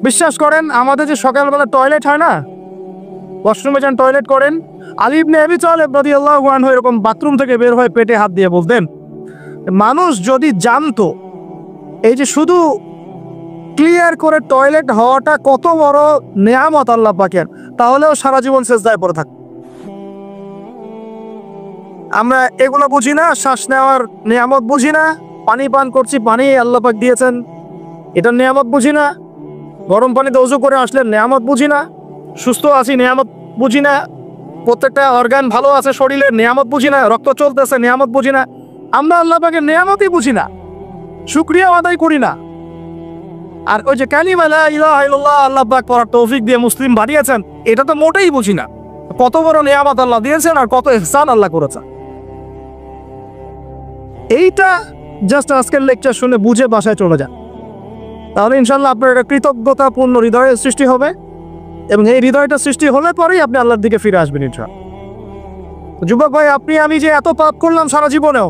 বিশ্বাস করেন আমাদের যে সকালবেলা টয়লেট হয় না, ওয়াশরুমে যান টয়লেট করেন, আলী ইবনে আবি তালেব রাদিয়াল্লাহু আনহু এরকম বাথরুম থেকে বের হয়ে পেটে হাত দিয়ে বলতেন, মানুষ যদি জানতো এই যে শুধু ক্লিয়ার করে টয়লেট হওয়াটা কত বড় নেয়ামত আল্লাহ পাকের, তাহলেও সারা জীবন সেজদায় পড়ে থাকতো। আমরা এগুলো বুঝি না, শ্বাস নেওয়ার নিয়ামত বুঝি না, পানি পান করছি, পানি আল্লাহ পাক দিয়েছেন, এটার নিয়ামত বুঝি না, গরম পানিতে ওযু করে আসলে নিয়ামত বুঝি না, সুস্থ আছি নিয়ামত বুঝি না, প্রত্যেকটা অর্গান ভালো আছে শরীরের নিয়ামত বুঝি না, রক্ত চলতেছে নিয়ামত বুঝি না। আমরা আল্লাহ পাকের নিয়ামতই বুঝি না, শুকরিয়া আদায় করি না। আর ওই যে কালিমা লা ইলাহা ইল্লাল্লাহ আল্লাহ পাক পড়ার তৌফিক দিয়ে মুসলিম বানিয়েছেন, এটা তো মোটেই বুঝি না। কত বড় নিয়ামত আল্লাহ দিয়েছেন আর কত ইহসান আল্লাহ করেছেন। এইটা জাস্ট আজকের লেকচার শুনে বুঝে বাসায় চলে যান, তাহলে ইনশাল্লাহ আপনার একটা কৃতজ্ঞতাপূর্ণ হৃদয়ের সৃষ্টি হবে, এবং এই হৃদয়টা সৃষ্টি হলে পরেই আপনি আল্লাহর দিকে ফিরে আসবেন ইনশাআল্লাহ। যুবক ভাই, আপনি আমি যে এত পাপ করলাম সারা জীবনেও,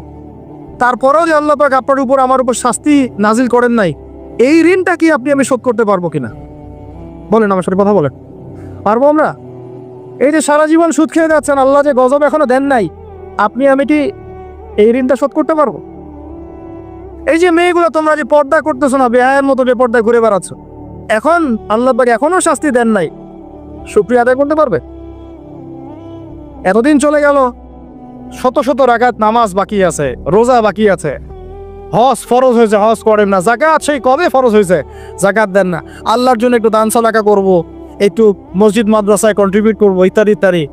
তারপরেও যে আল্লাহ পাক আপনার উপর আমার উপর শাস্তি নাজিল করেন নাই, এই ঋণটা কি আপনি আমি শোধ করতে পারবো কিনা? বলেন, আমার সাথে কথা বলেন, পারবো আমরা? এই যে সারা জীবন সুদ খেয়ে যাচ্ছেন, আল্লাহ যে গজব এখনো দেন নাই, আপনি আমি কি এই ঋণটা শোধ করতে পারবো? এই যে মেয়েগুলো তোমরা যে পর্দা করতেছো না, বেহায়ের মতো বেপর্দায় ঘুরে বেড়াচ্ছ, এখন আল্লাহ পাক এখনো শাস্তি দেন নাই, শুকরিয়া আদায় করতে পারবে? এতদিন চলে গেল, শত শত রাকাত নামাজ বাকি আছে, রোজা বাকি আছে, হজ ফরজ হয়েছে, হজ করেন না, যাকাত সেই কবে ফরজ হয়েছে, যাকাত দেন না, আল্লাহর জন্য একটু দান সাদাকা করবো, একটু মসজিদ মাদ্রাসায় কন্ট্রিবিউট করবো, ইত্যাদি ইত্যাদি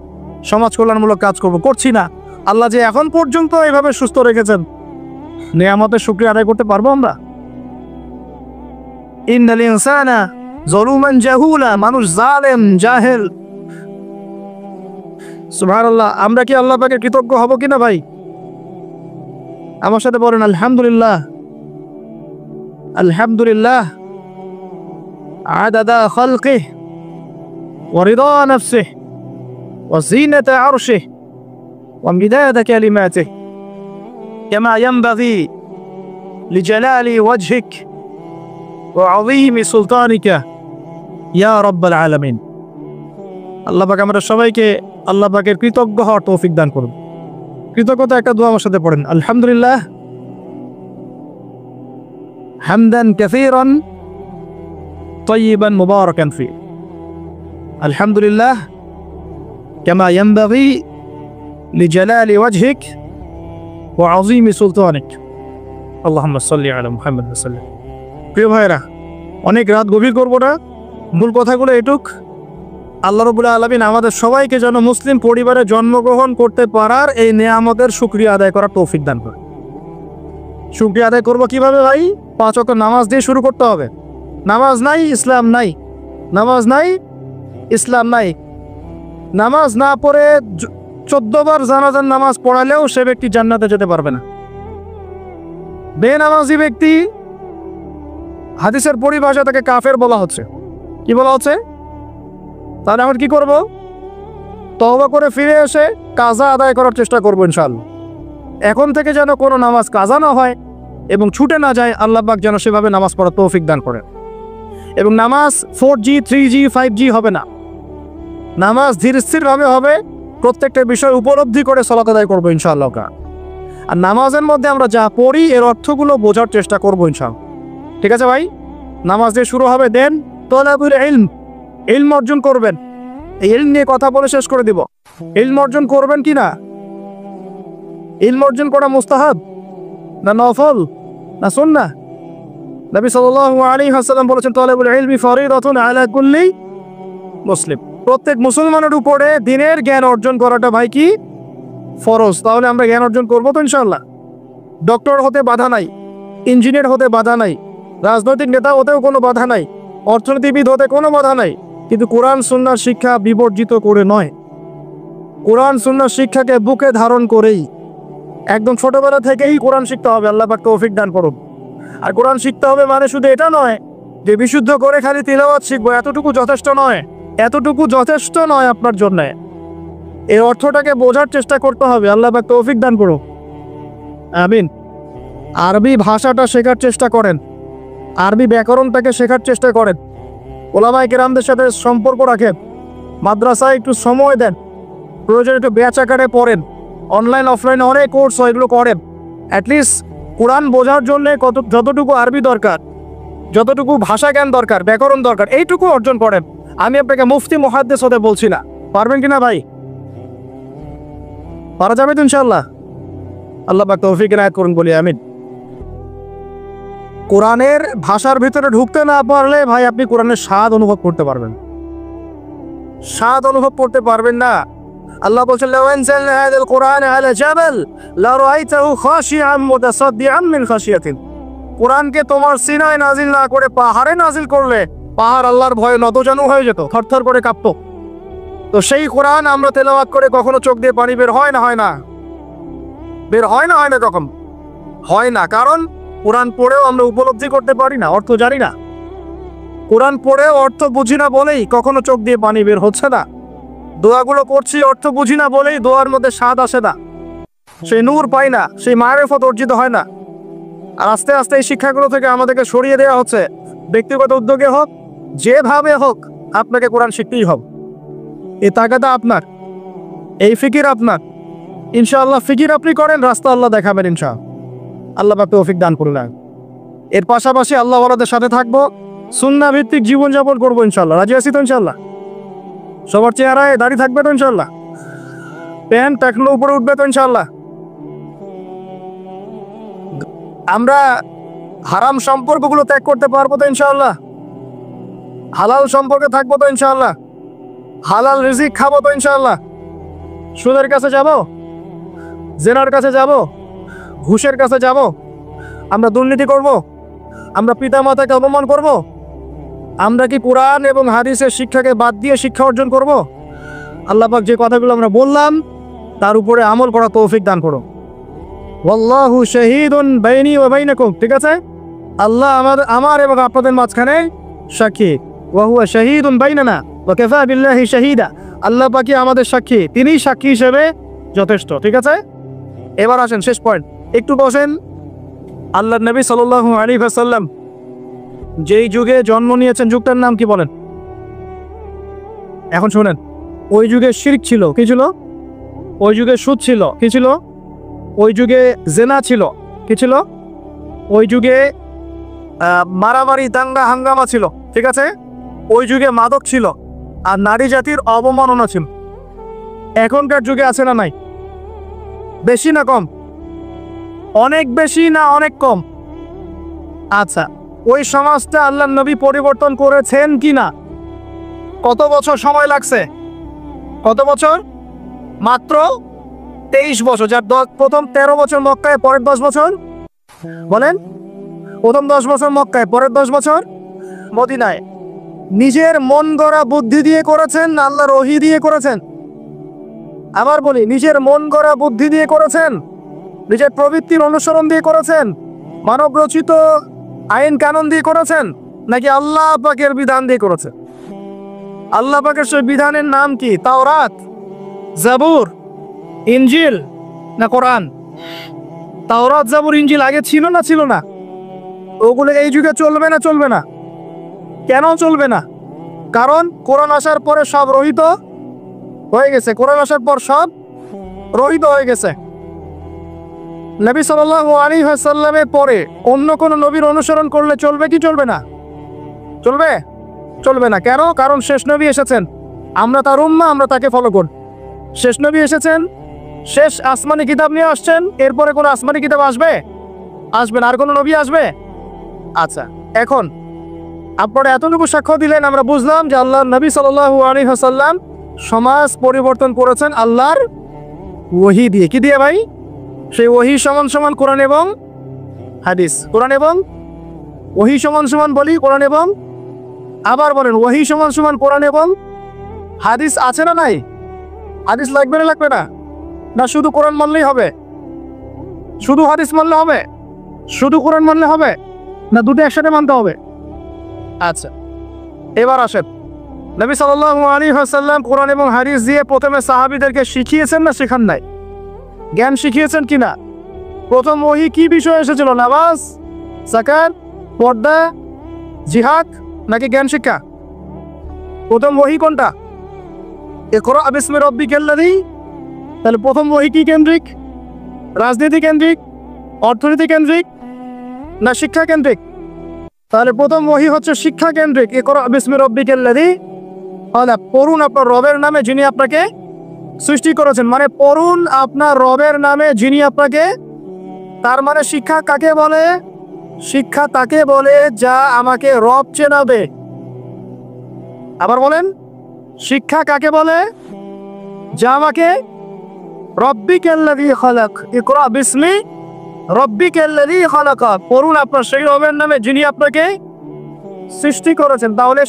সমাজ কল্যাণমূলক কাজ করবো, করছি না। আল্লাহ যে এখন পর্যন্ত এইভাবে সুস্থ রেখেছেন, নিয়ামতের শুকরিয়া আদায় করতে পারবো আমরা? ইন্নাল ইনসানা যালুমান জাহুলা, মানুষ জালেম জাহেল। সুবহানাল্লাহ। আমরা কি আল্লাহ পাকের কৃতজ্ঞ হব কিনা ভাই? আমার সাথে বলেন আলহামদুলিল্লাহ। আলহামদুলিল্লাহ আদাদা খালকিহি ওয়া রিদা নাফসিহি ওয়া জিনাতা আরশিহি ওয়া মিদাদা কালিমাতিহি কামা ইয়ানবাগি লিজালালি ওয়াজহিক ওয়া আযীমি সুলতানিকা ইয়া রাব্বাল আলামিন। আল্লাহ পাক আমরা সবাইকে আল্লাহ পাকের কৃতজ্ঞ হওয়ার তৌফিক দান করুন। কৃতজ্ঞতা একটা দোয়া আমার সাথে পড়েন, আলহামদুলিল্লাহ হামদান কাসীরান তাইয়িবান মুবারাকান ফি, আলহামদুলিল্লাহ কামা ইয়ানবাগি লিজালালি ওয়াজহিক ওয়া আযীমি সুলতানিক আল্লাহুম্মা সাল্লি আলা মুহাম্মাদ ওয়া সাল্লাম। প্রিয় ভাইরা, অনেক রাত গভীর করবো না, মূল কথাগুলো এটুক। আল্লাহ রাব্বুল আলামিন আমাদের সবাইকে যেন মুসলিম পরিবারে জন্মগ্রহণ করতে পারার এই নেয়ামতের শুকরিয়া আদায় করার তৌফিক দান করে। শুকরিয়া আদায় করবো কিভাবে ভাই? 5 ওয়াক্ত নামাজ দিয়ে শুরু করতে হবে। নামাজ নাই ইসলাম নাই, নামাজ নাই ইসলাম নাই। নামাজ না পড়ে 14 বার জানাজার নামাজ পড়ালেও সে ব্যক্তি জান্নাতে যেতে পারবে না। বেনামাজি ব্যক্তি, হাদিসের পরিভাষা তাকে কাফের বলা হচ্ছে। কি বলা হচ্ছে? তাহলে আমরা কি করব? তওবা করে ফিরে এসে কাজা আদায় করার চেষ্টা করবো ইনশাআল্লাহ। এখন থেকে যেন কোনো নামাজ কাজা না হয় এবং ছুটে না যায়, আল্লাহ পাক যেন সেভাবে নামাজ পড়ার তৌফিক দান করেন। এবং নামাজ 4G 3G 5G হবে না, নামাজ ধীর স্থিরভাবে হবে, প্রত্যেকটা বিষয় উপলব্ধি করে সালাত আদায় করবো ইনশাআল্লাহ। আর নামাজের মধ্যে আমরা যা পড়ি এর অর্থগুলো বোঝার চেষ্টা করবো ইনশাআল্লাহ। ঠিক আছে ভাই? নামাজ দিয়ে শুরু হবে, দেন তালাবুল ইলম, ইলম অর্জন করবেন। এই ইলম নিয়ে কথা বলে শেষ করে দিব। ইলম অর্জন করবেন কি না? ইলম অর্জন করা মুস্তাহাব না নফল না সুন্নাহ? নবী সাল্লাল্লাহু আলাইহি ওয়াসাল্লাম বলেছেন, তালাবুল ইলমি ফরিদাতুন আলা কুল্লি মুসলিম। প্রত্যেক মুসলমানের উপরে দ্বীনের জ্ঞান অর্জন করাটা ভাই কি? ফরজ। তাহলে আমরা জ্ঞান অর্জন করবো তো ইনশাআল্লাহ। ডক্টর হতে বাধা নাই, ইঞ্জিনিয়ার হতে বাধা নাই, রাজনৈতিক নেতা হতেও কোনো বাধা নাই, অর্থনীতিবিদ হতে কোনো বাধা নাই, কিন্তু কোরআন সুন্নাহর শিক্ষা বিবর্জিত করে নয়। কোরআন সুন্নাহর শিক্ষাকে বুকে ধারণ করেই একদম ছোটবেলা থেকেই কোরআন শিখতে হবে। আল্লাহ পাক তৌফিক দান করুন। আর কোরআন শিখতে হবে মানে শুধু এটা নয় যে বিশুদ্ধ করে খালি তিলাওয়াত শিখবো, এতটুকু যথেষ্ট নয়। এতটুকু যথেষ্ট নয় আপনার জন্য। এই অর্থটাকে বোঝার চেষ্টা করতে হবে। আল্লাহ পাক তৌফিক দান করুন, আমিন। আরবি ভাষাটা শেখার চেষ্টা করেন, আরবি ব্যাকরণটাকে শেখার চেষ্টা করেন, ওলামায়ে কেরামদের সাথে সম্পর্ক রাখেন, মাদ্রাসায় একটু সময় দেন, প্রয়োজনে একটু ব্যাচ আকারে পড়েন, অনলাইন অফলাইনে অনেক কোর্স হয়, এগুলো করেন। অ্যাটলিস্ট কোরআন বোঝার জন্যে যতটুকু আরবি দরকার, যতটুকু ভাষা জ্ঞান দরকার, ব্যাকরণ দরকার, এইটুকু অর্জন করেন। আমি আপনাকে মুফতি মুহাদ্দিস হতে বলছি না। পারবেন কিনা ভাই? পারা যাবে তো ইনশাআল্লাহ। আল্লাহ পাক তৌফিক ইনায়াত করুন বলি আমিন। কোরআনের ভাষার ভিতরে ঢুকতে না পারলে ভাই আপনি কোরআনের স্বাদ অনুভব করতে পারবেন, স্বাদ অনুভব করতে পারবেন না। আল্লাহ বলছেন লাউ আনজালনা হাযাল কুরআন আলা জাবাল লারাআইতাহু খাশিআন মুতাসাদ্দিআন মিন খাশিয়াতিন। কোরআনকে তোমার সিনায় নাজিল না করে পাহাড়ে নাজিল করলে পাহাড় আল্লাহর ভয়ে নতজানু হয়ে যেত, থরথর করে কাঁপতো। তো সেই কোরআন আমরা তেলাওয়াত করে কখনো চোখ দিয়ে পানি বের হয় না? হয় না? বের হয় না? হয় না? কখন হয় না? কারণ কোরআন পড়েও আমরা উপলব্ধি করতে পারি না, অর্থ জানি না। কোরআন পড়েও অর্থ বুঝি না বলেই কখনো চোখ দিয়ে পানি বের হচ্ছে না। দোয়াগুলো করছি অর্থ বুঝি না বলেই দোয়ার মধ্যে স্বাদ আসে না, সেই নূর পাই না, সেই মারিফত অর্জিত হয় না। আর আস্তে আস্তে এই শিক্ষাগুলো থেকে আমাদেরকে সরিয়ে দেওয়া হচ্ছে। ব্যক্তিগত উদ্যোগে হোক, যেভাবে হোক, আপনাকে কোরআন শিখতেই হবে। এই তাগাদা আপনার, এই ফিকির আপনার। ইনশাআল্লাহ ফিকির আপনি করেন, রাস্তা আল্লাহ দেখাবেন ইনশাআল্লাহ। আল্লাহ পাক তৌফিক দান করুন। এর পাশাপাশি আল্লাহ ওয়ালাদের সাথে থাকবো, সুন্নাহ ভিত্তিক জীবনযাপন করবো ইনশাআল্লাহ। রাজি আছি তো ইনশাআল্লাহ? সবার চেহারায় দাড়ি থাকবে তো ইনশাআল্লাহ? প্যান্ট টাকলো উপরে উঠবে তো ইনশাআল্লাহ? আমরা হারাম সম্পর্কগুলো ত্যাগ করতে পারবো তো ইনশাআল্লাহ? হালাল সম্পর্কে থাকবো তো ইনশাআল্লাহ? হালাল রিজিক খাবো তো ইনশাআল্লাহ? সুদের কাছে যাব, জেনার কাছে যাব, ঘুষের কাছে যাব? আমরা দুর্নীতি করব? আমরা পিতা মাতাকে অপমান করব? আমরা কি কোরআন এবং হাদিসের শিক্ষাকে বাদ দিয়ে শিক্ষা অর্জন করব? আল্লাহ পাক যে কথাগুলো আমরা বললাম তার উপরে আমল করা তৌফিক দান করো। ওয়াল্লাহু শাহীদুন বাইনি ওয়া বাইনাকুম। ঠিক আছে? আল্লাহ আমার এবং আপনাদের মাঝখানে সাক্ষী। ওয়া হুয়া শাহীদুন বাইনানা ওয়া কাফা বিল্লাহি শাহীদা। আল্লাহ পাকই আমাদের সাক্ষী, তিনিই সাক্ষী হিসেবে যথেষ্ট। ঠিক আছে? এবার আসেন শেষ পয়েন্ট, একটু বসেন। আল্লাহর নবী সাল্লাল্লাহু আলাইহি ওয়াসাল্লাম যেই যুগে জন্ম নিয়েছেন, যুগটার নাম কি বলেন? এখন শোনেন, ওই যুগে শিরক ছিল, কি ছিল? ওই যুগে সুদ ছিল, কি ছিল? ওই যুগে জেনা ছিল, কি ছিল? ওই যুগে মারামারি দাঙ্গা হাঙ্গামা ছিল। ঠিক আছে? ওই যুগে মাদক ছিল, আর নারী জাতির অবমাননা ছিল। এখনকার যুগে আছে না নাই? বেশি না কম? অনেক বেশি না অনেক কম? আচ্ছা, ওই সমাজটা আল্লাহর নবী পরিবর্তন করেছেন কি না? কত বছর সময় লাগছে? কত বছর? মাত্র 23 বছর। যার প্রথম 13 বছর মক্কায়, পরের 10 বছর বলেন, প্রথম 10 বছর মক্কায়, পরের 10 বছর মদিনায়। নিজের মন গড়া বুদ্ধি দিয়ে করেছেন না আল্লাহর ওহী দিয়ে করেছেন? আবার বলি, নিজের মন গড়া বুদ্ধি দিয়ে করেছেন, নিজের প্রবৃত্তির অনুসরণ দিয়ে করেছেন, মানব রচিত আইন কানুন দিয়ে করেছেন, নাকি আল্লাহ পাকের বিধান দিয়ে করেছেন? আল্লাহ পাকের সেই বিধানের নাম কি? তাওরাত, জাবুর, ইনজিল না কোরআন? তাওরাত, জাবুর, ইনজিল আগে ছিল না ছিল না? ওগুলো এই যুগে চলবে না চলবে না? কেন চলবে না? কারণ কোরআন আসার পরে সব রহিত হয়ে গেছে। কোরআন আসার পর সব রহিত হয়ে গেছে। নবী সাল্লাল্লাহু আলাইহি ওয়াসাল্লামের পরে অন্য কোন নবীর অনুসরণ করলে চলবে কি চলবে না? চলবে? চলবে না। কেন? কারণ শেষ নবী এসেছেন, আমরা তার উম্মাহ, আমরা তাকে ফলো করব। শেষ নবী এসেছেন, শেষ আসমানি কিতাব নিয়ে আসছেন, এরপরে কোনো আসমানি কিতাব আসবে? আসবে না। আর কোনো নবী আসবে? আচ্ছা, এখন আপনারা এতটুকু সাক্ষ্য দিলেন, আমরা বুঝলাম যে আল্লাহর নবী সাল্লাল্লাহু আলাইহি ওয়াসাল্লাম সমাজ পরিবর্তন করেছেন আল্লাহর ওহী দিয়ে। কি দিয়ে ভাই? সেই ওহী সমান সমান কোরআন এবং হাদিস। কোরআন এবং ওহী সমান সমান বলি কোরআন এবং, আবার বলেন ওহী সমান সমান কোরআন এবং হাদিস। আছে না নাই? হাদিস লাগবে না লাগবে না? না শুধু কোরআন মানলেই হবে? শুধু হাদিস মানলে হবে? শুধু কোরআন মানলে হবে? না দুটো একসাথে মানতে হবে? আচ্ছা, এবার আসেন, নবী সাল্লাল্লাহু আলাইহি ওয়াসাল্লাম কোরআন এবং হাদিস দিয়ে প্রথমে সাহাবীদেরকে শিখিয়েছেন না শেখান নাই? জ্ঞান শিখিয়েছেন কিনা? প্রথম ওহী কি বিষয় এসেছিল? নামাজ, যাকাত, পর্দা, জিহাদ নাকি জ্ঞান শিক্ষা? প্রথম ওহী কোনটা? ইকরা বিসমি রাব্বিকাল্লাযী। তাহলে প্রথম ওহী কি কেন্দ্রিক? রাজনীতি কেন্দ্রিক, অর্থনীতি কেন্দ্রিক, না শিক্ষা কেন্দ্রিক? তাহলে প্রথম ওহী হচ্ছে শিক্ষা কেন্দ্রিক। ইকরা বিসমি রাব্বিকাল্লাযী, পড়ুন আপনার রবের নামে যিনি আপনাকে সৃষ্টি করেছেন। মানে পড়ুন আপনার রবের নামে যিনি আপনাকে, তার মানে শিক্ষা কাকে বলে? শিক্ষা তাকে বলে যা আমাকে রব চেনাবে। আবার বলেন, শিক্ষা কাকে বলে? যা আমাকে রব্বিকাল্লাযী খালাক, ইকরা বিসমি রব্বিকাল্লাযী খালাক, পড়ুন আপনার সেই রবের নামে যিনি আপনাকে সৃষ্টি করেছেন। তাহলে